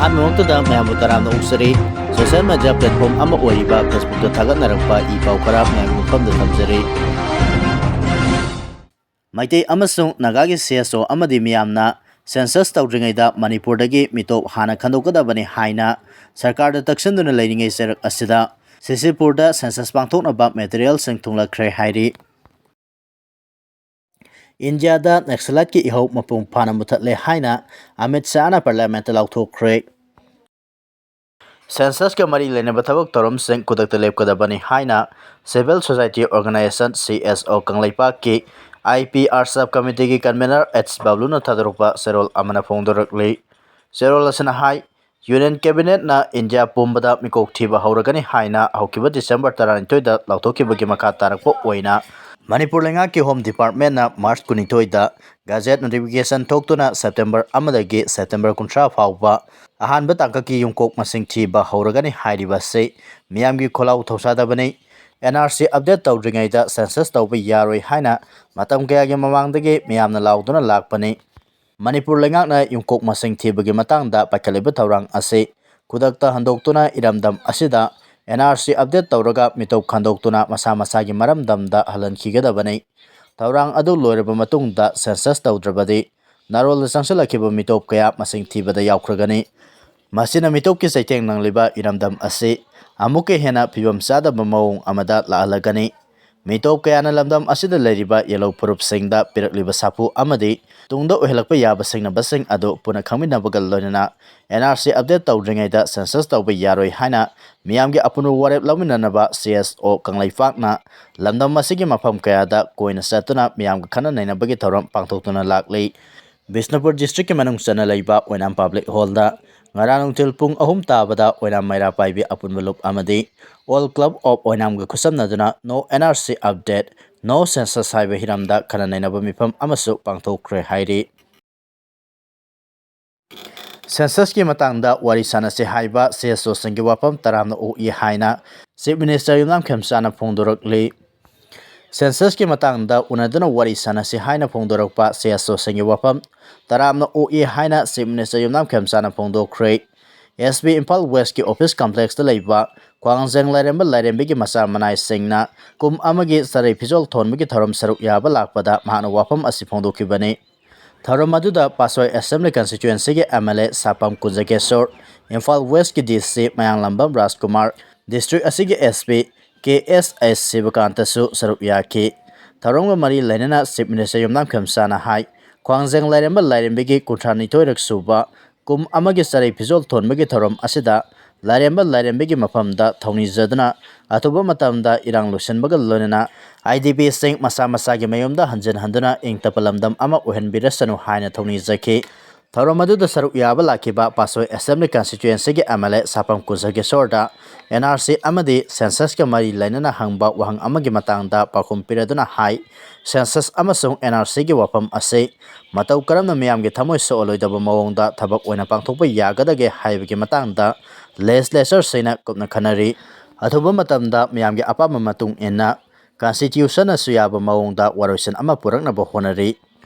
ꯑꯍꯥꯟꯕꯃꯛꯇꯗ ꯃꯌꯥꯝꯕꯨ ꯇꯔꯥꯝꯅ ꯑꯣꯛꯆꯔꯤ social media platform ꯑꯃ ꯑꯣꯏꯔꯤꯕ ꯐꯦꯁꯕꯨꯛꯇ ꯊꯥꯒꯠꯅꯔꯛꯄ ꯏ ꯄꯥꯎ ꯈꯔ ꯃꯌꯥꯝꯒꯤ ꯃꯐꯝꯗ ꯊꯝꯖꯔꯤ ꯃꯩꯇꯩ ꯑꯃꯁꯨꯡ ꯅꯥꯒꯥꯒꯤ CSO ꯑꯃꯗꯤ ꯃꯤꯌꯥꯝꯅ ꯁꯦꯟꯁꯁ ꯇꯧꯗ꯭ꯔꯤꯉꯩꯗ ꯃꯅꯤꯄꯨꯔꯗꯒꯤ ꯃꯤꯇꯣꯞ ꯍꯥꯟꯅ ꯈꯟꯗꯣꯛꯀꯗꯕꯅꯤ ꯍꯥꯏꯅ ꯁꯔꯀꯥꯔꯗ ꯇꯛꯁꯤꯟꯗꯨꯅ ꯂꯩꯔꯤꯉꯩ ꯆꯩꯔꯛ ꯑꯁꯤꯗ CCpurꯗ ꯁꯦꯟꯁꯁ ꯄꯥꯡꯊꯣꯛꯅꯕ ꯃꯦꯇꯔꯤꯌꯦꯜꯁꯤꯡ ꯊꯨꯡꯂꯈ꯭ꯔꯦ ꯍꯥꯏꯔꯤ ꯏꯟꯗꯤꯌꯥꯗ ꯅꯛꯁꯂꯥꯏꯠꯀꯤ ꯏꯍꯧ ꯃꯄꯨꯡ ꯐꯥꯅ ꯃꯨꯊꯠꯂꯦ ꯍꯥꯏꯅ ꯑꯃꯤꯠ ꯁꯥꯍꯅ ꯄꯥꯔꯂꯤꯌꯥꯃꯦꯟꯇ ꯂꯥꯎꯊꯣꯛꯈ꯭ꯔꯦ ꯁꯦꯟꯁꯁꯀ ꯃꯔꯤ ꯂꯩꯅꯕ ꯊꯕꯛ ꯊꯧꯔꯝꯁꯤꯡ ꯈꯨꯗꯛꯇ ꯂꯦꯞꯀꯗꯕꯅꯤ ꯍꯥꯏꯅ ꯁꯤꯚꯤꯜ ꯁꯣꯁꯥꯏꯇꯤ ꯑꯣꯔꯒꯅꯥꯏꯖꯦꯁꯟ CSO ꯀꯪꯂꯩꯄꯥꯛꯀꯤ IPR ꯁꯕ ꯀꯃꯤꯇꯤꯒꯤ ꯀꯟꯚꯦꯅꯔ H ꯕꯥꯕꯂꯨꯅ ꯊꯥꯗꯣꯔꯛꯄ ꯆꯦꯔꯣꯜ ꯑꯃꯅ ꯐꯣꯡꯗꯣꯔꯛꯂꯤ ꯆꯦꯔꯣꯜ ꯑꯁꯤꯅ ꯍꯥꯏ ꯌꯨꯅꯤꯌꯟ ꯀꯦꯕꯤꯅꯦꯠꯅ ꯏꯟꯗꯤꯌꯥ ꯄꯨꯝꯕꯗ ꯃꯤꯀꯣꯛ ꯊꯤꯕ ꯍꯧꯔꯒꯅꯤ ꯍꯥꯏꯅ ꯍꯧꯈꯤꯕ ꯗꯤꯁꯦꯝꯕꯔ 12ꯗ ꯂꯥꯎꯊꯣꯛꯈꯤꯕꯒꯤ ꯃꯈꯥ ꯇꯥꯔꯛꯄ ꯑꯣꯏꯅ ꯃꯅꯤꯄꯨꯔ ꯂꯩꯉꯥꯛꯀꯤ ꯍꯣꯝ ꯗꯤꯄꯥꯔꯠꯃꯦꯟꯠꯅ ꯃꯥꯔꯆ 12ꯗ ꯒꯥꯖꯦꯠ ꯅꯣꯇꯤꯐꯤꯀꯦꯁꯟ ꯊꯣꯛꯇꯨꯅ ꯁꯦꯞꯇꯦꯝꯕꯔ 1ꯗꯒꯤ ꯁꯦꯞꯇꯦꯝꯕꯔ 30 ꯐꯥꯎꯕ ꯑꯍꯥꯟꯕ ꯇꯥꯡꯀꯛꯀꯤ ꯌꯨꯝꯀꯣꯛ ꯃꯁꯤꯡ ꯊꯤꯕ ꯍꯧꯔꯒꯅꯤ ꯍꯥꯏꯔꯤꯕ ꯑꯁꯤ ꯃꯤꯌꯥꯝꯒꯤ ꯈꯣꯜꯂꯥꯎ ꯊꯧꯁꯥꯗꯕꯅꯤ NRC ꯑꯞꯗꯦꯠ ꯇꯧꯗ꯭ꯔꯤꯉꯩꯗ ꯁꯦꯟꯁꯁ ꯇꯧꯕ ꯌꯥꯔꯣꯏ ꯍꯥꯏꯅ ꯃꯇꯝ ꯀꯌꯥꯒꯤ ꯃꯃꯥꯡꯗꯒꯤ ꯃꯤꯌꯥꯝꯅ ꯂꯥꯎꯗꯨꯅ ꯂꯥꯛꯄꯅꯤ ꯃꯅꯤꯄꯨꯔ ꯂꯩꯉꯥꯛꯅ ꯌꯨꯝꯀꯣꯛ ꯃꯁꯤꯡ ꯊꯤꯕꯒꯤ ꯃꯇꯥꯡꯗ ꯄꯥꯏꯈꯠꯂꯤꯕ ꯊꯧꯔꯥꯡ ꯑꯁꯤ ꯈꯨꯗꯛꯇ ꯍꯟꯗꯣꯛꯇꯨꯅ ꯏꯔꯝꯗꯝ ꯑꯁꯤꯗ NRC ꯑꯞꯗꯦꯠ ꯇꯧꯔꯒ ꯃꯤꯇꯣꯞ ꯈꯟꯗꯣꯛꯇꯨꯅ ꯃꯁꯥ ꯃꯁꯥꯒꯤ ꯃꯔꯝꯗꯝꯗ ꯍꯜꯍꯟꯈꯤꯒꯗꯕꯅꯤ ꯊꯧꯔꯥꯡ ꯑꯗꯨ ꯂꯣꯏꯔꯕ ꯃꯇꯨꯡꯗ ꯁꯦꯟꯁꯁ ꯇꯧꯗ꯭ꯔꯕꯗꯤ ꯅꯔꯣꯜꯗ ꯆꯪꯁꯤꯜꯂꯛꯈꯤꯕ ꯃꯤꯇꯣꯞ ꯀꯌꯥ ꯃꯁꯤꯡ ꯊꯤꯕꯗ ꯌꯥꯎꯈ꯭ꯔꯒꯅꯤ ꯃꯁꯤꯅ ꯃꯤꯇꯣꯞꯀꯤ ꯆꯩꯊꯦꯡ ꯅꯪꯂꯤꯕ ꯏꯔꯝꯗꯝ ꯑꯁꯤ ꯑꯃꯨꯛꯀ ꯍꯦꯟꯅ ꯐꯤꯕꯝ ꯆꯥꯗꯕ ꯃꯑꯣꯡ ꯑꯃꯗ ꯂꯥꯛꯍꯜꯂꯒꯅꯤ ꯃꯤꯇꯣꯞ ꯀꯌꯥꯅ ꯂꯝꯗꯝ ꯑꯁꯤꯗ ꯂꯩꯔꯤꯕ ꯌꯦꯜꯂꯧ ꯐꯨꯔꯨꯞꯁꯤꯡꯗ ꯄꯤꯔꯛꯂꯤꯕ ꯁꯥꯐꯨ ꯑꯃꯗꯤ ꯇꯨꯡꯗ ꯑꯣꯏꯍꯜꯂꯛꯄ ꯌꯥꯕ ꯁꯤꯡꯅꯕꯁꯤꯡ ꯑꯗꯨ ꯄꯨꯟꯅ ꯈꯪꯃꯤꯟꯅꯕꯒ ꯂꯣꯏꯅꯅ NRC ꯑꯞꯗꯦꯠ ꯇꯧꯗ꯭ꯔꯤꯉꯩꯗ ꯁꯦꯟꯁꯁ ꯇꯧꯕ ꯌꯥꯔꯣই ꯍꯥꯏꯅ ꯃꯤꯌꯥꯝꯒꯤ ꯑꯄꯨꯟꯕ ꯋꯥꯔꯦꯞ ꯂꯧꯃꯤꯟꯅꯅꯕ CSO ꯀꯪꯂꯩꯄꯥꯛꯅ ꯂꯝꯗꯝ ꯑꯁꯤꯒꯤ ꯃꯐꯝ ꯀꯌꯥꯗ ꯀꯣꯏꯅ ꯆꯠꯇꯨꯅ ꯃꯤꯌꯥꯝꯒ ꯈꯟꯅ ꯅꯩꯅꯕꯒꯤ ꯊꯧꯔꯝ ꯄꯥꯡꯊꯣꯛꯇꯨꯅ ꯂꯥꯛꯂꯤ ꯕꯤꯁꯅꯨꯄꯨꯔ ꯗꯤꯁꯇ꯭ꯔꯤꯛꯀꯤ ꯃꯅꯨꯡ ꯆꯟꯅ ꯂꯩꯕ ꯑꯣꯏꯅꯥꯝ ꯄꯕ꯭ꯂꯤꯛ ꯍꯣꯜꯗ ꯉꯔꯥꯡ ꯅꯨꯡꯊꯤꯜ ꯄꯨꯡ 3 ꯇꯥꯕꯗ ꯑꯣꯏꯅꯥꯝ ꯃꯩꯔꯥ ꯄꯥꯏꯕꯤ ꯑꯄꯨꯟꯕ ꯂꯨꯞ ꯑꯃꯗꯤ ꯑꯣꯜ ꯀ꯭ꯂꯕ ꯑꯣꯐ ꯑꯣꯏꯅꯥꯝꯒ ꯈꯨꯠꯁꯝꯅꯗꯨꯅ no NRC update no census ꯍꯥꯏꯕ ꯍꯤꯔꯝꯗ ꯈꯟꯅ ꯅꯩꯅꯕ ꯃꯤꯐꯝ ꯑꯃꯁꯨ ꯄꯥꯡꯊꯣꯛꯈ꯭ꯔꯦ ꯍꯥꯏꯔꯤ ꯁꯦꯟꯁꯁꯀꯤ ꯃꯇꯥꯡꯗ ꯋꯥꯔꯤ ꯁꯥꯟꯅꯁꯤ ꯍꯥꯏꯕ CSOꯁꯤꯡꯒꯤ ꯋꯥꯐꯝ ꯇꯔꯥꯝꯅ ꯑꯣꯛꯏ ꯍꯥꯏꯅ ꯆꯤꯐ ꯃꯤꯅꯤꯁꯇꯔ ꯌꯨꯝꯅꯥꯝ ꯈꯦꯝꯆꯥꯅ ꯐꯣꯡꯗꯣꯔꯛꯂꯤ ꯁꯦꯟꯁꯁꯀꯤ ꯃꯇꯥꯡꯗ ꯎꯅꯗꯨꯅ ꯋꯥꯔꯤ ꯁꯥꯟꯅꯁꯤ ꯍꯥꯏꯅ ꯐꯣꯡꯗꯣꯔꯛꯄ CSOꯁꯤꯡꯒꯤ ꯋꯥꯐꯝ ꯇꯔꯥꯝꯅ ꯑꯣꯛꯏ ꯍꯥꯏꯅ ꯆꯤꯐ ꯃꯤꯅꯤꯁꯇꯔ ꯌꯨꯝꯅꯥꯝ ꯈꯦꯝꯆꯥꯅ ꯐꯣꯡꯗꯣꯛꯈ꯭ꯔꯦ SB ꯏꯝꯐꯥꯜ ꯋꯦꯁꯀꯤ ꯑꯣꯐꯤꯁ ꯀꯝꯄ꯭ꯂꯦꯛꯁꯇ ꯂꯩꯕ ꯈ꯭ꯋꯥꯡꯖꯪ ꯂꯥꯏꯔꯦꯝꯕ ꯂꯥꯏꯔꯦꯝꯕꯤꯒꯤ ꯃꯆꯥ ꯃꯅꯥꯏꯁꯤꯡꯅ ꯀꯨꯝ ꯑꯃꯒꯤ ꯆꯔꯩ ꯐꯤꯖꯣꯜ ꯊꯣꯟꯕꯒꯤ ꯊꯧꯔꯝ ꯁꯔꯨꯛ ꯌꯥꯕ ꯂꯥꯛꯄꯗ ꯃꯍꯥꯛꯅ ꯋꯥꯐꯝ ꯑꯁꯤ ꯐꯣꯡꯗꯣꯛꯈꯤꯕꯅꯤ ꯊꯧꯔꯝ ꯑꯗꯨꯗ ꯄꯥꯠꯁꯣꯏ ꯑꯦꯁꯦꯝꯕ꯭ꯂꯤ ꯀꯟꯁꯇꯤꯇ꯭ꯌꯨꯑꯦꯟꯁꯤꯒꯤ MLA ꯁꯥꯄꯝ ꯀꯨꯟꯖꯒꯦꯁꯣꯔ ꯏꯝꯐꯥꯜ ꯋꯦꯁꯀꯤ DC ꯃꯌꯥꯡꯂꯝꯕꯝ ꯔꯥꯖꯀꯨꯃꯥꯔ ꯗꯤꯁꯇ꯭ꯔꯤꯛ ꯑꯁꯤꯒꯤ SP KSH ꯁꯤꯕꯀꯥꯟꯇꯁꯨ ꯁꯔꯨꯛ ꯌꯥꯈꯤ ꯊꯧꯔꯝꯒ ꯃꯔꯤ ꯂꯩꯅꯅ ꯆꯤꯐ ꯃꯤꯅꯤꯁꯇꯔ ꯌꯨꯝꯅꯥꯝ ꯈꯦꯝꯆꯥꯅ ꯍꯥꯏ ꯈ꯭ꯋꯥꯡꯖꯪ ꯂꯥꯏꯔꯦꯝꯕ ꯂꯥꯏꯔꯦꯝꯕꯤꯒꯤ 32ꯔꯛ ꯁꯨꯕ ꯀꯨꯝ ꯑꯃꯒꯤ ꯆꯔꯩ ꯐꯤꯖꯣꯜ ꯊꯣꯟꯕꯒꯤ ꯊꯧꯔꯝ ꯑꯁꯤꯗ ꯂꯥꯏꯔꯦꯝꯕ ꯂꯥꯏꯔꯦꯝꯕꯤꯒꯤ ꯃꯐꯝꯗ ꯊꯧꯅꯤꯖꯗꯨꯅ ꯑꯊꯨꯕ ꯃꯇꯝꯗ ꯏꯔꯥꯡ ꯂꯣꯏꯁꯤꯟꯕꯒ ꯂꯣꯏꯅꯅ IDPꯁꯤꯡ ꯃꯁꯥ ꯃꯁꯥꯒꯤ ꯃꯌꯨꯝꯗ ꯍꯟꯖꯤꯟꯍꯟꯗꯨꯅ ꯏꯪꯇꯞꯄ ꯂꯝꯗꯝ ꯑꯃ ꯑꯣꯏꯍꯟꯕꯤꯔꯁꯅꯨ ꯍꯥꯏꯅ ꯊꯧꯅꯤꯖꯈꯤ ꯊꯧꯔꯝ ꯑꯗꯨꯗ ꯁꯔꯨꯛ ꯌꯥꯕ ꯂꯥꯛꯈꯤꯕ ꯄꯥꯠꯁꯣꯏ ꯑꯦꯁꯦꯝꯕ꯭ꯂꯤ ꯀꯟꯁꯇꯤꯇ꯭ꯌꯨꯑꯦꯟꯁꯤꯒꯤ MLA ꯁꯥꯄꯝ ꯀꯨꯟꯖꯒꯦꯁꯣꯔꯗ NRC ꯑꯃꯗꯤ ꯁꯦꯟꯁꯁꯀ ꯃꯔꯤ ꯂꯩꯅꯅ ꯍꯪꯕ ꯋꯥꯍꯪ ꯑꯃꯒꯤ ꯃꯇꯥꯡꯗ ꯄꯥꯎꯈꯨꯝ ꯄꯤꯔꯗꯨꯅ ꯍꯥꯏ ꯁꯦꯟꯁꯁ ꯑꯃꯁꯨꯡ NRCꯒꯤ ꯋꯥꯐꯝ ꯑꯁꯤ ꯃꯇꯧ ꯀꯔꯝꯅ ꯃꯤꯌꯥꯝꯒꯤ ꯊꯃꯣꯏ ꯁꯣꯛꯑꯣꯏꯗꯕ ꯃꯑꯣꯡꯗ ꯊꯕꯛ ꯑꯣꯏꯅ ꯄꯥꯡꯊꯣꯛꯄ ꯌꯥꯒꯗꯒꯦ ꯍꯥꯏꯕꯒꯤ ꯃꯇꯥꯡꯗ ꯂꯦꯖꯤꯁꯂꯦꯆꯔꯁꯤꯡꯅ ꯀꯨꯞꯅ ꯈꯟꯅꯔꯤ ꯑꯊꯨꯕ ꯃꯇꯝꯗ ꯃꯤꯌꯥꯝꯒꯤ ꯑꯄꯥꯝꯕ ꯃꯇꯨꯡ ꯏꯟꯅ ꯀꯟꯁꯇꯤꯇ꯭ꯌꯨꯁꯟꯅꯁꯨ ꯌꯥꯕ ꯃꯑꯣꯡꯗ ꯋꯥꯔꯣꯏꯁꯤꯟ ꯑꯃ ꯄꯨꯔꯛꯅꯕ ꯍꯣꯠꯅꯔꯤ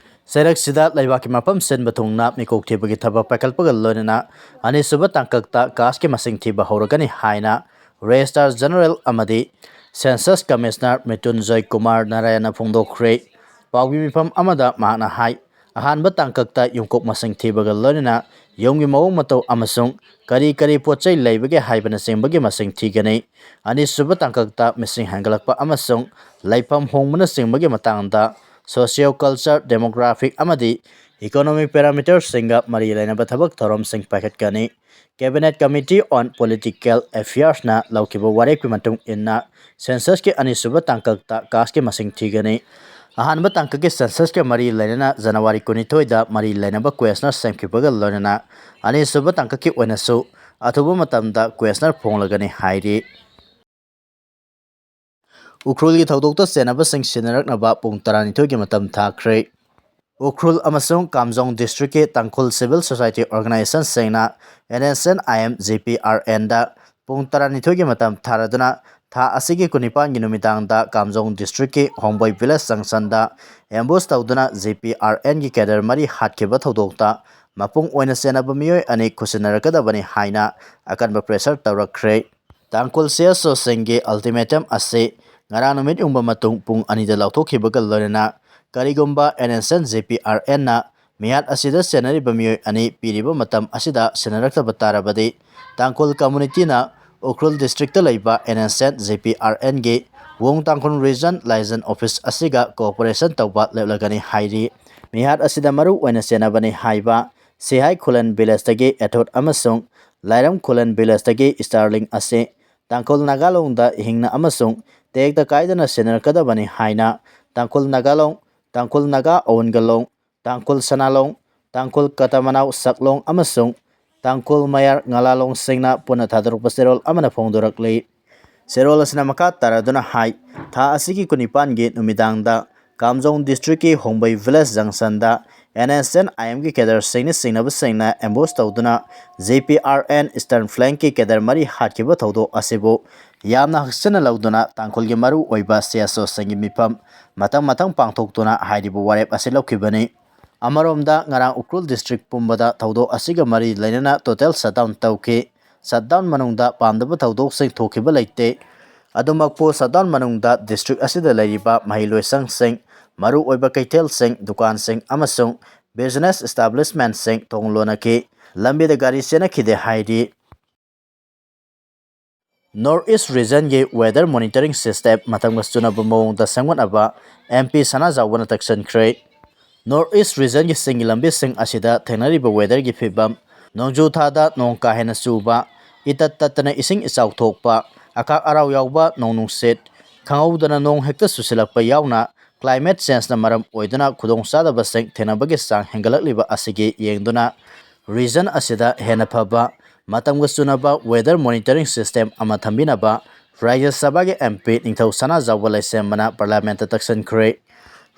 ꯆꯩꯔꯛꯁꯤꯗ ꯂꯩꯕꯥꯛꯀꯤ ꯃꯐꯝ ꯁꯤꯟꯕ ꯊꯨꯡꯅ ꯃꯤꯀꯣꯛ ꯊꯤꯕꯒꯤ ꯊꯕꯛ ꯄꯥꯏꯈꯠꯄꯒ ꯂꯣꯏꯅꯅ ꯑꯅꯤꯁꯨꯕ ꯇꯥꯡꯀꯛꯇ ꯀꯥꯁꯠꯀꯤ ꯃꯁꯤꯡ ꯊꯤꯕ ꯍꯧꯔꯒꯅꯤ ꯍꯥꯏꯅ ꯔꯦꯖꯤꯁꯇ꯭ꯔꯥꯔ ꯖꯦꯅꯔꯦꯜ ꯑꯃꯗꯤ ꯁꯦꯟꯁꯁ ꯀꯃꯤꯁꯅꯔ ꯃ꯭ꯔꯤꯇꯨꯟꯖꯣꯏ ꯀꯨꯃꯥꯔ ꯅꯥꯔꯥꯌꯟꯅ ꯐꯣꯡꯗꯣꯛꯈ꯭ꯔꯦ ꯄꯥꯎꯒꯤ ꯃꯤꯐꯝ ꯑꯃꯗ ꯃꯍꯥꯛꯅ ꯍꯥꯏ ꯑꯍꯥꯟꯕ ꯇꯥꯡꯀꯛꯇ ꯌꯨꯝꯀꯣꯛ ꯃꯁꯤꯡ ꯊꯤꯕꯒ ꯂꯣꯏꯅꯅ ꯌꯨꯝꯒꯤ ꯃꯑꯣꯡ ꯃꯇꯧ ꯑꯃꯁꯨꯡ ꯀꯔꯤ ꯀꯔꯤ ꯄꯣꯠꯆꯩ ꯂꯩꯕꯒꯦ ꯍꯥꯏꯕꯅꯆꯤꯡꯕꯒꯤ ꯃꯁꯤꯡ ꯊꯤꯒꯅꯤ ꯑꯅꯤꯁꯨꯕ ꯇꯥꯡꯀꯛꯇ ꯃꯤꯁꯤꯡ ꯍꯦꯟꯒꯠꯂꯛꯄ ꯑꯃꯁꯨꯡ ꯂꯩꯐꯝ ꯍꯣꯡꯕꯅꯆꯤꯡꯕꯒꯤ ꯃꯇꯥꯡꯗ ꯁꯣꯁꯤꯌꯣ ꯀꯜꯆꯔ ꯗꯦꯃꯣꯒ꯭ꯔꯥꯐꯤꯛ ꯑꯃꯗꯤ ꯏꯀꯣꯅꯣꯃꯤꯛ ꯄꯦꯔꯥꯃꯤꯇꯔꯁꯤꯡꯒ ꯃꯔꯤ ꯂꯩꯅꯕ ꯊꯕꯛ ꯊꯧꯔꯝꯁꯤꯡ ꯄꯥꯏꯈꯠꯀꯅꯤ ꯀꯦꯕꯤꯅꯦꯠ ꯀꯃꯤꯇꯤ ꯑꯣꯟ ꯄꯣꯂꯤꯇꯤꯀꯦꯜ ꯑꯦꯐꯤꯌꯔꯁꯅ ꯂꯧꯈꯤꯕ ꯋꯥꯔꯦꯞꯀꯤ ꯃꯇꯨꯡ ꯏꯟꯅ ꯁꯦꯟꯁꯁꯀꯤ ꯑꯅꯤꯁꯨꯕ ꯇꯥꯡꯀꯛꯇ ꯀꯥꯁꯠꯀꯤ ꯃꯁꯤꯡ ꯊꯤꯒꯅꯤ ꯑꯍꯥꯟꯕ ꯇꯥꯡꯀꯛꯀꯤ ꯁꯦꯟꯁꯁꯀ ꯃꯔꯤ ꯂꯩꯅꯅ ꯖꯅꯋꯥꯔꯤ 12ꯗ ꯃꯔꯤ ꯂꯩꯅꯕ ꯀ꯭ꯋꯦꯁꯅꯔ ꯁꯦꯝꯈꯤꯕꯒ ꯂꯣꯏꯅꯅ ꯑꯅꯤꯁꯨꯕ ꯇꯥꯡꯀꯛꯀꯤ ꯑꯣꯏꯅꯁꯨ ꯑꯊꯨꯕ ꯃꯇꯝꯗ ꯀ꯭ꯋꯦꯁꯅꯔ ꯐꯣꯡꯂꯒꯅꯤ ꯍꯥꯏꯔꯤ ꯎꯈ꯭ꯔꯨꯜꯒꯤ ꯊꯧꯗꯣꯛꯇ ꯆꯦꯟꯅꯕꯁꯤꯡ ꯁꯤꯟꯅꯔꯛꯅꯕ ꯄꯨꯡ 12ꯒꯤ ꯃꯇꯝ ꯊꯥꯈ꯭ꯔꯦ ꯎꯈ꯭ꯔꯨꯜ ꯑꯃꯁꯨꯡ ꯀꯥꯝꯖꯣꯡ ꯗꯤꯁꯇ꯭ꯔꯤꯛꯀꯤ ꯇꯥꯡꯈꯨꯜ ꯁꯤꯚꯤꯜ ꯁꯣꯁꯥꯏꯇꯤ ꯑꯣꯔꯒꯅꯥꯏꯖꯦꯁꯟꯁꯤꯡꯅ NSNIM GPRNꯗ ꯄꯨꯡ 12ꯒꯤ ꯃꯇꯝ ꯊꯥꯔꯗꯨꯅ ꯊꯥ ꯑꯁꯤꯒꯤ 19ꯒꯤ ꯅꯨꯃꯤꯗꯥꯡꯗ ꯀꯥꯝꯖꯣꯡ ꯗꯤꯁꯇ꯭ꯔꯤꯛꯀꯤ ꯍꯣꯡꯕꯣꯏ ꯚꯤꯂꯦꯖ ꯖꯪꯁꯟꯗ ꯑꯦꯝꯕꯨꯁ ꯇꯧꯗꯨꯅ GPRNꯒꯤ ꯀꯦꯗꯔ 3 ꯍꯥꯠꯈꯤꯕ ꯊꯧꯗꯣꯛꯇ ꯃꯄꯨꯡ ꯑꯣꯏꯅ ꯆꯦꯟꯅꯕ ꯃꯤꯑꯣꯏ ꯑꯅꯤ ꯈꯨꯠꯁꯤꯟꯅꯔꯛꯀꯗꯕꯅꯤ ꯍꯥꯏꯅ ꯑꯀꯟꯕ ꯄ꯭ꯔꯦꯁꯔ ꯇꯧꯔꯛꯈ꯭ꯔꯦ꯫ ꯇꯥꯡꯈꯨꯜ CSOꯁꯤꯡꯒꯤ ꯑꯜꯇꯤꯃꯦꯇꯝ ꯑꯁꯤ ꯉꯔꯥꯡ ꯅꯨꯃꯤꯠ ꯌꯨꯡꯕ ꯃꯇꯨꯡ ꯄꯨꯡ 2ꯗ ꯂꯥꯎꯊꯣꯛꯈꯤꯕꯒ ꯂꯣꯏꯅꯅ ꯀꯔꯤꯒꯨꯝꯕ NSN JPRNꯅ ꯃꯤꯌꯥꯠ ꯑꯁꯤꯗ ꯆꯦꯟꯅꯔꯤꯕ ꯃꯤꯑꯣꯏ ꯑꯅꯤ ꯄꯤꯔꯤꯕ ꯃꯇꯝ ꯑꯁꯤꯗ ꯁꯤꯟꯅꯔꯛꯇꯕ ꯇꯥꯔꯕꯗꯤ ꯇꯥꯡꯈꯨꯜ ꯀꯝꯃꯨꯅꯤꯇꯤꯅ ꯎꯈ꯭ꯔꯨꯜ ꯗꯤꯁꯇ꯭ꯔꯤꯛꯇ ꯂꯩꯕ NSN JPRNꯒꯤ ꯋꯣꯡ ꯇꯥꯡꯈꯨꯜ ꯔꯤꯖꯟ ꯂꯥꯏꯖꯟ ꯑꯣꯐꯤꯁ ꯑꯁꯤꯒ ꯀꯣꯑꯣꯄꯔꯦꯁꯟ ꯇꯧꯕ ꯂꯦꯞꯂꯒꯅꯤ ꯍꯥꯏꯔꯤ꯫ ꯃꯤꯍꯥꯠ ꯑꯁꯤꯗ ꯃꯔꯨ ꯑꯣꯏꯅ ꯆꯦꯟꯅꯕꯅꯤ ꯍꯥꯏꯕ ꯁꯤꯍꯥꯏ ꯈꯨꯂꯟ ꯚꯤꯂꯦꯖꯇꯒꯤ ꯑꯦꯊꯣꯠ ꯑꯃꯁꯨꯡ ꯂꯥꯏꯔꯝ ꯈꯨꯂꯟ ꯚꯤꯂꯦꯖꯇꯒꯤ ꯁ꯭ꯇꯥꯔꯂꯤꯡ ꯑꯁꯤ ꯇꯥꯡꯈꯨꯜ ꯅꯥꯒꯥꯂꯣꯡꯗ ꯍꯤꯡꯅ ꯑꯃꯁꯨꯡ ꯇꯦꯛꯇ ꯀꯥꯏꯗꯅ ꯁꯤꯟꯅꯔꯛꯀꯗꯕꯅꯤ ꯍꯥꯏꯅ ꯇꯥꯡꯈꯨꯜ ꯅꯥꯒꯥꯂꯣꯡ, ꯇꯥꯡꯈꯨꯜ ꯅꯥꯒꯥ ꯑꯋꯨꯟꯒꯂꯣꯡ, ꯇꯥꯡꯈꯨꯜ ꯁꯅꯥꯂꯣꯡ, ꯇꯥꯡꯈꯨꯜ ꯀꯇꯃꯅꯥꯎ ꯁꯛꯂꯣꯡ ꯑꯃꯁꯨꯡ ꯇꯥꯡꯈꯨꯜ ꯃꯌꯥꯔ ꯉꯥꯂꯥꯂꯣꯡꯁꯤꯡꯅ ꯄꯨꯟꯅ ꯊꯥꯗꯣꯔꯛꯄ ꯆꯦꯔꯣꯜ ꯑꯃꯅ ꯐꯣꯡꯗꯣꯔꯛꯂꯤ꯫ ꯆꯦꯔꯣꯜ ꯑꯁꯤꯅ ꯃꯈꯥ ꯇꯥꯔꯗꯨꯅ ꯍꯥꯏ ꯊꯥ ꯑꯁꯤꯒꯤ 19ꯒꯤ ꯅꯨꯃꯤꯗꯥꯡꯗ ꯀꯥꯝꯖꯣꯡ ꯗꯤꯁꯇ꯭ꯔꯤꯛꯀꯤ ꯍꯣꯡꯕꯩ ꯚꯤꯂꯦꯖ ꯖꯪꯁꯟꯗ NSN IMꯒꯤ ꯀꯦꯗꯔꯁꯤꯡꯅ ꯆꯤꯡꯅꯕꯁꯤꯡꯅ ꯑꯦꯝꯕꯨꯁ ꯇꯧꯗꯨꯅ JPRN ꯏꯁꯇꯔꯟ ꯐ꯭ꯂꯦꯡꯀꯤ ꯀꯦꯗꯔ 4 ꯍꯥꯠꯈꯤꯕ ꯊꯧꯗꯣꯛ ꯑꯁꯤꯕꯨ ꯌꯥꯝꯅ ꯍꯛꯆꯤꯟꯅ ꯂꯧꯗꯨꯅ ꯇꯥꯡꯈꯨꯜꯒꯤ ꯃꯔꯨ ꯑꯣꯏꯕ CSOꯁꯤꯡꯒꯤ ꯃꯤꯐꯝ ꯃꯊꯪ ꯄꯥꯡꯊꯣꯛꯇꯨꯅ ꯍꯥꯏꯔꯤꯕ ꯋꯥꯔꯦꯞ ꯑꯁꯤ ꯂꯧꯈꯤꯕꯅꯤ꯫ ꯑꯃꯔꯣꯝꯗ ꯉꯔꯥꯡ ꯎꯈ꯭ꯔꯨꯜ ꯗꯤꯁꯇ꯭ꯔꯤꯛ ꯄꯨꯝꯕꯗ ꯊꯧꯗꯣꯛ ꯑꯁꯤꯒ ꯃꯔꯤ ꯂꯩꯅꯅ ꯇꯣꯇꯦꯜ ꯁꯠꯗꯥꯎꯟ ꯇꯧꯈꯤ꯫ ꯁꯠꯗꯥꯎꯟ ꯃꯅꯨꯡꯗ ꯄꯥꯝꯗꯕ ꯊꯧꯗꯣꯛꯁꯤꯡ ꯊꯣꯛꯈꯤꯕ ꯂꯩꯇꯦ꯫ ꯑꯗꯨꯃꯛꯄꯨ ꯁꯠꯗꯥꯎꯟ ꯃꯅꯨꯡꯗ ꯗꯤꯁꯇ꯭ꯔꯤꯛ ꯑꯁꯤꯗ ꯂꯩꯔꯤꯕ ꯃꯍꯩꯂꯣꯏꯁꯪꯁꯤꯡ, ꯃꯔꯨ ꯑꯣꯏꯕ ꯀꯩꯊꯦꯜꯁꯤꯡ, ꯗꯨꯀꯥꯟꯁꯤꯡ ꯑꯃꯁꯨꯡ ꯕꯤꯖꯤꯅꯦꯁ ꯏꯁꯇꯥꯕ꯭ꯂꯤꯁꯃꯦꯟꯠꯁꯤꯡ ꯊꯣꯡ ꯂꯣꯟꯅꯈꯤ꯫ ꯂꯝꯕꯤꯗ ꯒꯥꯔꯤ ꯆꯦꯟꯅꯈꯤꯗꯦ ꯍꯥꯏꯔꯤ꯫ ꯅꯣꯔꯊ ꯏꯁꯠ ꯔꯤꯖꯟꯒꯤ ꯋꯦꯗꯔ ꯃꯣꯅꯤꯇꯔꯤꯡ ꯁꯤꯁꯇꯦꯝ ꯃꯇꯝꯒ ꯆꯨꯅꯕ ꯃꯑꯣꯡꯗ ꯁꯦꯝꯒꯠꯅꯕ MP ꯁꯅꯥꯖꯥꯎꯕꯅ ꯇꯛꯁꯟꯈ꯭ꯔꯦ꯫ ꯅꯣꯔꯊ ꯏꯁꯠ ꯔꯤꯖꯟꯒꯤ ꯆꯤꯡꯒꯤ ꯂꯝꯕꯤꯁꯤꯡ ꯑꯁꯤꯗ ꯊꯦꯡꯅꯔꯤꯕ ꯋꯦꯗꯔꯒꯤ ꯐꯤꯚꯝ, ꯅꯣꯡꯖꯨ ꯊꯥꯗ ꯅꯣꯡ ꯀꯥ ꯍꯦꯟꯅ ꯆꯨꯕ, ꯏꯇꯠ ꯇꯠꯇꯅ ꯏꯁꯤꯡ ꯏꯆꯥꯎ ꯊꯣꯛꯄ, ꯑꯀꯥꯛ ꯑꯔꯥꯎ ꯌꯥꯎꯕ ꯅꯣꯡ-ꯅꯨꯡꯁꯤꯠ, ꯈꯪꯍꯧꯗꯅ ꯅꯣꯡ ꯍꯦꯛꯇ ꯆꯨꯁꯤꯜꯂꯛꯄ ꯌꯥꯎꯅ ꯀ꯭ꯂꯥꯏꯃꯦꯠ ꯆꯦꯟꯖꯅ ꯃꯔꯝ ꯑꯣꯏꯗꯨꯅ ꯈꯨꯗꯣꯡꯆꯥꯗꯕꯁꯤꯡ ꯊꯦꯡꯅꯕꯒꯤ ꯆꯥꯡ ꯍꯦꯟꯒꯠꯂꯛꯂꯤꯕ ꯑꯁꯤꯒꯤ ꯌꯦꯡꯗꯨꯅ ꯔꯤꯖꯟ ꯑꯁꯤꯗ ꯍꯦꯟꯅ ꯐꯕ, ꯃꯇꯝꯒ ꯆꯨꯅꯕ ꯋꯦꯗꯔ ꯃꯣꯅꯤꯇꯔꯤꯡ ꯁꯤꯁꯇꯦꯝ ꯑꯃ ꯊꯝꯕꯤꯅꯕ ꯔꯥꯖ꯭ꯌ ꯁꯚꯥꯒꯤ MP ꯅꯤꯡꯊꯧ ꯁꯅꯥꯖꯥꯎꯕ ꯂꯩꯁꯦꯝꯕꯅ ꯄꯥꯔꯂꯤꯌꯥꯃꯦꯟꯠꯇ ꯇꯛꯁꯟꯈ꯭ꯔꯦ꯫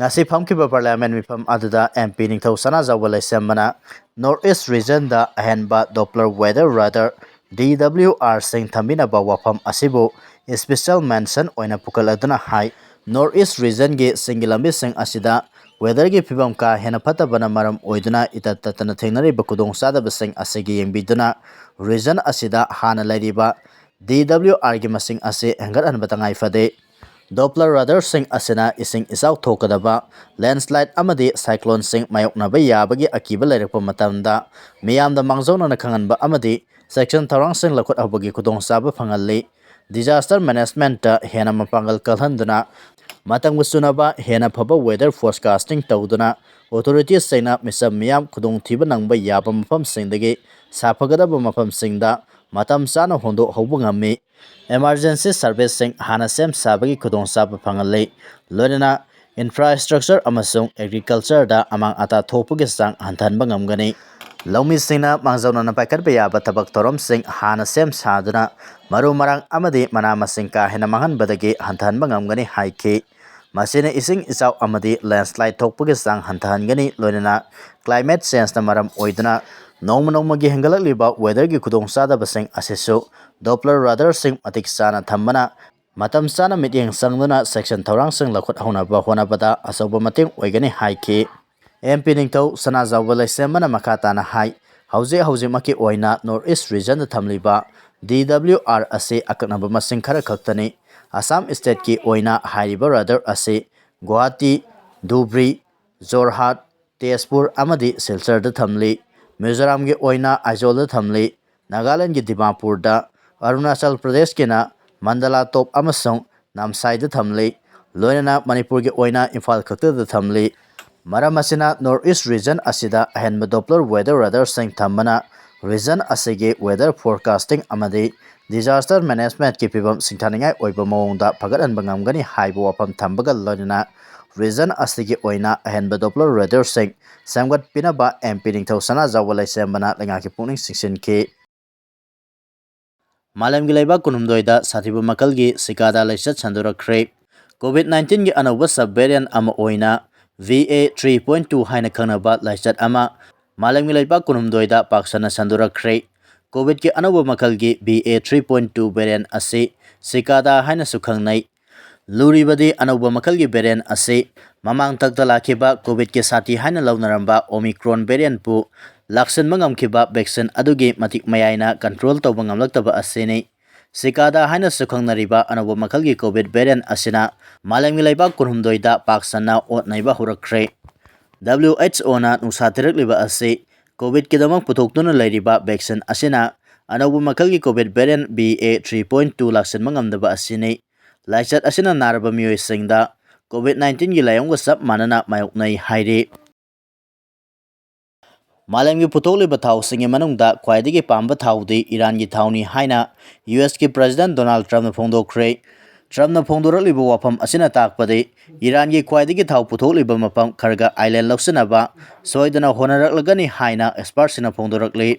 ꯉꯁꯤ ꯐꯝꯈꯤꯕ ꯄꯥꯔꯂꯤꯌꯥꯃꯦꯟꯠ ꯃꯤꯐꯝ ꯑꯗꯨꯗ MP ꯅꯤꯡꯊꯧ ꯁꯅꯥꯖꯥꯎꯕ ꯂꯩꯁꯦꯝꯕꯅ ꯅꯣꯔꯊ ꯏꯁꯠ ꯔꯤꯖꯟꯗ ꯑꯍꯦꯟꯕ ꯗꯣꯞꯂꯔ ꯋꯦꯗꯔ ꯔꯥꯗꯥꯔ DWRꯁꯤꯡ ꯊꯝꯕꯤꯅꯕ ꯋꯥꯐꯝ ꯑꯁꯤꯕꯨ ꯁ꯭ꯄꯦꯁꯤꯑꯦꯜ ꯃꯦꯟꯁꯟ ꯑꯣꯏꯅ ꯄꯨꯈꯠꯂꯗꯨꯅ ꯍꯥꯏ ꯅꯣꯔꯊ ꯏꯁꯠ ꯔꯤꯖꯟꯒꯤ ꯆꯤꯡꯒꯤ ꯂꯝꯕꯤꯁꯤꯡ ꯑꯁꯤꯗ ꯋꯦꯗꯔꯒꯤ ꯐꯤꯚꯝ ꯀꯥ ꯍꯦꯟꯅ ꯐꯠꯇꯕꯅ ꯃꯔꯝ ꯑꯣꯏꯗꯨꯅ ꯏꯇꯠ ꯇꯠꯇꯅ ꯊꯦꯡꯅꯔꯤꯕ ꯈꯨꯗꯣꯡꯆꯥꯗꯕꯁꯤꯡ ꯑꯁꯤꯒꯤ ꯌꯦꯡꯕꯤꯗꯨꯅ ꯔꯤꯖꯟ ꯑꯁꯤꯗ ꯍꯥꯟꯅ ꯂꯩꯔꯤꯕ DWRꯒꯤ ꯃꯁꯤꯡ ꯑꯁꯤ ꯍꯦꯟꯒꯠꯍꯟꯕ ꯇꯉꯥꯏꯐꯗꯦ꯫ ꯗꯣꯞꯂꯔ ꯔꯥꯗꯥꯔꯁꯤꯡ ꯑꯁꯤꯅ ꯏꯁꯤꯡ ꯏꯆꯥꯎ ꯊꯣꯛꯀꯗꯕ, ꯂꯦꯟꯁ꯭ꯂꯥꯏꯗ ꯑꯃꯗꯤ ꯁꯥꯏꯀ꯭ꯂꯣꯟꯁꯤꯡ ꯃꯥꯌꯣꯛꯅꯕ ꯌꯥꯕꯒꯤ ꯑꯀꯤꯕ ꯂꯩꯔꯛꯄ ꯃꯇꯝꯗ ꯃꯤꯌꯥꯝꯗ ꯃꯥꯡꯖꯧꯅꯅ ꯈꯪꯍꯟꯕ ꯑꯃꯗꯤ ꯆꯦꯛꯁꯤꯟ ꯊꯧꯔꯥꯡꯁꯤꯡ ꯂꯧꯈꯠꯍꯧꯕꯒꯤ ꯈꯨꯗꯣꯡꯆꯥꯕ ꯐꯪꯍꯜꯂꯤ꯫ ꯗꯤꯖꯥꯁꯇꯔ ꯃꯦꯅꯦꯖꯃꯦꯟꯠꯇ ꯍꯦꯟꯅ ꯃꯄꯥꯡꯒꯜ ꯀꯜꯍꯟꯗꯨꯅ ꯃꯇꯝꯒ ꯆꯨꯅꯕ ꯍꯦꯟꯅ ꯐꯕ ꯋꯦꯗꯔ ꯐꯣꯔꯀꯥꯁꯇꯤꯡ ꯇꯧꯗꯨꯅ ꯑꯣꯊꯣꯔꯤꯇꯤꯁꯤꯡꯅ ꯃꯤꯆꯝ ꯃꯤꯌꯥꯝ ꯈꯨꯗꯣꯡꯊꯤꯕ ꯅꯪꯕ ꯌꯥꯕ ꯃꯐꯝꯁꯤꯡꯗꯒꯤ ꯁꯥꯐꯒꯗꯕ ꯃꯐꯝꯁꯤꯡꯗ ꯃꯇꯝ ꯆꯥꯅ ꯍꯣꯡꯗꯣꯛꯍꯧꯕ ꯉꯝꯃꯤ꯫ ꯑꯦꯃꯔꯖꯦꯟꯁꯤ ꯁꯔꯚꯤꯁꯁꯤꯡ ꯍꯥꯟꯅ ꯁꯦꯝ ꯁꯥꯕꯒꯤ ꯈꯨꯗꯣꯡꯆꯥꯕ ꯐꯪꯍꯜꯂꯤ꯫ ꯂꯣꯏꯅꯅ ꯏꯟꯐ꯭ꯔꯥꯁ꯭ꯇ꯭ꯔꯛꯆꯔ ꯑꯃꯁꯨꯡ ꯑꯦꯒ꯭ꯔꯤꯀꯜꯆꯔꯗ ꯑꯃꯥꯡ ꯑꯇꯥ ꯊꯣꯛꯄꯒꯤ ꯆꯥꯡ ꯍꯟꯊꯍꯟꯕ ꯉꯝꯒꯅꯤ꯫ ꯂꯧꯃꯤꯁꯤꯡꯅ ꯃꯥꯡꯖꯧꯅꯅ ꯄꯥꯏꯈꯠꯄ ꯌꯥꯕ ꯊꯕꯛ ꯊꯧꯔꯝꯁꯤꯡ ꯍꯥꯟꯅ ꯁꯦꯝ ꯁꯥꯗꯨꯅ ꯃꯔꯨ-ꯃꯔꯥꯡ ꯑꯃꯗꯤ ꯃꯅꯥ-ꯃꯁꯤꯡ ꯀꯥ ꯍꯦꯟꯅ ꯃꯥꯡꯍꯟꯕꯗꯒꯤ ꯍꯟꯊꯍꯟꯕ ꯉꯝꯒꯅꯤ ꯍꯥꯏꯈꯤ꯫ ꯃꯁꯤꯅ ꯏꯁꯤꯡ ꯏꯆꯥꯎ ꯑꯃꯗꯤ ꯂꯦꯟꯁ꯭ꯂꯥꯏꯗ ꯊꯣꯛꯄꯒꯤ ꯆꯥꯡ ꯍꯟꯊꯍꯟꯒꯅꯤ꯫ ꯂꯣꯏꯅꯅ ꯀ꯭ꯂꯥꯏꯃꯦꯠ ꯆꯦꯟꯖꯅ ꯃꯔꯝ ꯑꯣꯏꯗꯨꯅ ꯅꯣꯡꯃ ꯅꯣꯡꯃꯒꯤ ꯍꯦꯟꯒꯠꯂꯛꯂꯤꯕ ꯋꯦꯗꯔꯒꯤ ꯈꯨꯗꯣꯡꯆꯥꯗꯕꯁꯤꯡ ꯑꯁꯤꯁꯨ ꯗꯣꯞꯂꯔ ꯔꯥꯗꯥꯔꯁꯤꯡ ꯃꯇꯤꯛ ꯆꯥꯅ ꯊꯝꯕꯅ ꯃꯇꯝ ꯆꯥꯅ ꯃꯤꯠꯌꯦꯡ ꯆꯪꯗꯨꯅ ꯆꯦꯛꯁꯤꯟ ꯊꯧꯔꯥꯡꯁꯤꯡ ꯂꯧꯈꯠꯍꯧꯅꯕ ꯍꯣꯠꯅꯕꯗ ꯑꯆꯧꯕ ꯃꯇꯦꯡ ꯑꯣꯏꯒꯅꯤ ꯍꯥꯏꯈꯤ꯫ MP ꯅꯤꯡꯊꯧ ꯁꯅꯥꯖꯥꯎꯕ ꯂꯩꯁꯦꯝꯕꯅ ꯃꯈꯥ ꯇꯥꯅ ꯍꯥꯏ ꯍꯧꯖꯤꯛꯃꯛꯀꯤ ꯑꯣꯏꯅ ꯅꯣꯔꯊ ꯏꯁꯠ ꯔꯤꯖꯟꯗ ꯊꯝꯂꯤꯕ DWR ꯑꯁꯤ ꯑꯀꯛꯅꯕ ꯃꯁꯤꯡ ꯈꯔ ꯈꯛꯇꯅꯤ꯫ ꯑꯁꯥꯝ ꯁ꯭ꯇꯦꯠꯀꯤ ꯑꯣꯏꯅ ꯍꯥꯏꯔꯤꯕ ꯔꯥꯗꯥꯔ ꯑꯁꯤ ꯒꯨꯋꯥꯍꯥꯇꯤ, ꯙꯨꯕ꯭ꯔꯤ, ꯖꯣꯔꯍꯥꯠ, ꯇꯦꯖꯄꯨꯔ ꯑꯃꯗꯤ ꯁꯤꯜꯆꯔꯗ ꯊꯝꯂꯤ꯫ ꯃꯤꯖꯣꯔꯥꯝꯒꯤ ꯑꯣꯏꯅ ꯑꯥꯏꯖꯣꯜꯗ ꯊꯝꯂꯤ꯫ ꯅꯥꯒꯥꯂꯦꯟꯗꯒꯤ ꯗꯤꯃꯥꯄꯨꯔꯗ, ꯑꯔꯨꯅꯥꯆꯜ ꯄ꯭ꯔꯗꯦꯁꯀꯤꯅ ꯃꯟꯗꯂꯥꯇꯣꯞ ꯑꯃꯁꯨꯡ ꯅꯥꯝꯁꯥꯏꯗ ꯊꯝꯂꯤ꯫ ꯂꯣꯏꯅꯅ ꯃꯅꯤꯄꯨꯔꯒꯤ ꯑꯣꯏꯅ ꯏꯝꯐꯥꯜ ꯈꯛꯇꯗ ꯊꯝꯂꯤ꯫ ꯃꯔꯝ ꯑꯁꯤꯅ ꯅꯣꯔꯊ ꯏꯁꯠ ꯔꯤꯖꯟ ꯑꯁꯤꯗ ꯑꯍꯦꯟꯕ ꯗꯣꯞꯂꯔ ꯋꯦꯗꯔ ꯔꯥꯗꯥꯔꯁꯤꯡ ꯊꯝꯕꯅ ꯔꯤꯖꯟ ꯑꯁꯤꯒꯤ ꯋꯦꯗꯔ ꯐꯣꯔꯀꯥꯁꯇꯤꯡ ꯑꯃꯗꯤ ꯗꯤꯖꯥꯁꯇꯔ ꯃꯦꯅꯦꯖꯃꯦꯟꯠꯀꯤ ꯐꯤꯚꯝ ꯁꯤꯡꯊꯥꯅꯤꯡꯉꯥꯏ ꯑꯣꯏꯕ ꯃꯑꯣꯡꯗ ꯐꯒꯠꯍꯟꯕ ꯉꯝꯒꯅꯤ ꯍꯥꯏꯕ ꯋꯥꯐꯝ ꯊꯝꯕꯒ ꯂꯣꯏꯅꯅ ꯔꯤꯖꯟ ꯑꯁꯤꯒꯤ ꯑꯣꯏꯅ ꯑꯍꯦꯟꯕ ꯗꯣꯞꯂꯔ ꯔꯥꯗꯥꯔꯁꯤꯡ ꯁꯦꯝꯒꯠꯄꯤꯅꯕ MP ꯅꯤꯡꯊꯧ ꯁꯅꯥꯖꯥꯎꯕ ꯂꯩꯁꯦꯝꯕꯅ ꯂꯩꯉꯥꯛꯀꯤ ꯄꯨꯛꯅꯤꯡ ꯆꯤꯡꯁꯤꯟꯈꯤ꯫ ꯃꯥꯂꯦꯝꯒꯤ ꯂꯩꯕꯥꯛ 12ꯗ ꯁꯥꯊꯤꯕ ꯃꯈꯜꯒꯤ ꯁꯤꯀꯥꯗꯥ ꯂꯥꯏꯆꯠ ꯁꯟꯗꯣꯔꯛꯈ꯭ꯔꯦ꯫ ꯀꯣꯚꯤꯗ-19ꯒꯤ ꯑꯅꯧꯕ ꯁꯕ ꯚꯦꯔꯤꯑꯦꯟꯠ ꯑꯃ ꯑꯣꯏꯅ BA.3.2 ꯍꯥꯏꯅ ꯈꯪꯅꯕ ꯂꯥꯏꯆꯠ ꯑꯃ ꯃꯥꯂꯦꯝꯒꯤ ꯂꯩꯕꯥꯛ 12ꯗ ꯄꯥꯛ ꯁꯟꯅ ꯁꯟꯗꯣꯔꯛꯈ꯭ꯔꯦ꯫ ꯀꯣꯚꯤꯗꯀꯤ ꯑꯅꯧꯕ ꯃꯈꯜꯒꯤ BA.3.2 ꯚꯦꯔꯤꯑꯦꯟꯠ ꯑꯁꯤ ꯁꯤꯀꯥꯗꯥ ꯍꯥꯏꯅꯁꯨ ꯈꯪꯅꯩ꯫ ꯂꯨꯔꯤꯕꯗꯤ ꯑꯅꯧꯕ ꯃꯈꯜꯒꯤ ꯚꯦꯔꯤꯑꯦꯟꯠ ꯑꯁꯤ ꯃꯃꯥꯡꯊꯛꯇ ꯂꯥꯛꯈꯤꯕ ꯀꯣꯚꯤꯗꯀꯤ ꯁꯥꯊꯤ ꯍꯥꯏꯅ ꯂꯧꯅꯔꯝꯕ ꯑꯣꯃꯤꯀ꯭ꯔꯣꯟ ꯚꯦꯔꯤꯑꯦꯟꯠꯄꯨ laksinba ngamkhiba vaccine adugi matik mayayna control tawba ngamlaktaba asini sikada haina sukhangnariba anaba makhalgi covid variant asina malemgi leibak kunhumdoida paksana otnaiba hurakre WHO na nusatirikliba asi covid kidamak putoktuna leiriba vaccine asina anaba makhalgi covid variant BA.3.2 laksinba ngamdaba asini laichat asina naraba mioisingda covid-19 gi layongga sap manana mayoknai hairi Malemgi putokleba thausingi manungda khwaidagi pamba thaudi Iran gi thauni haina US ki President Donald Trump na phongdokre Trump na phongdorakliba wafam asina takpade Iran gi khwaidagi thau putokliba mapam Kharga Island loksanaba soidana honaraklagani haina expert sina phongdorakli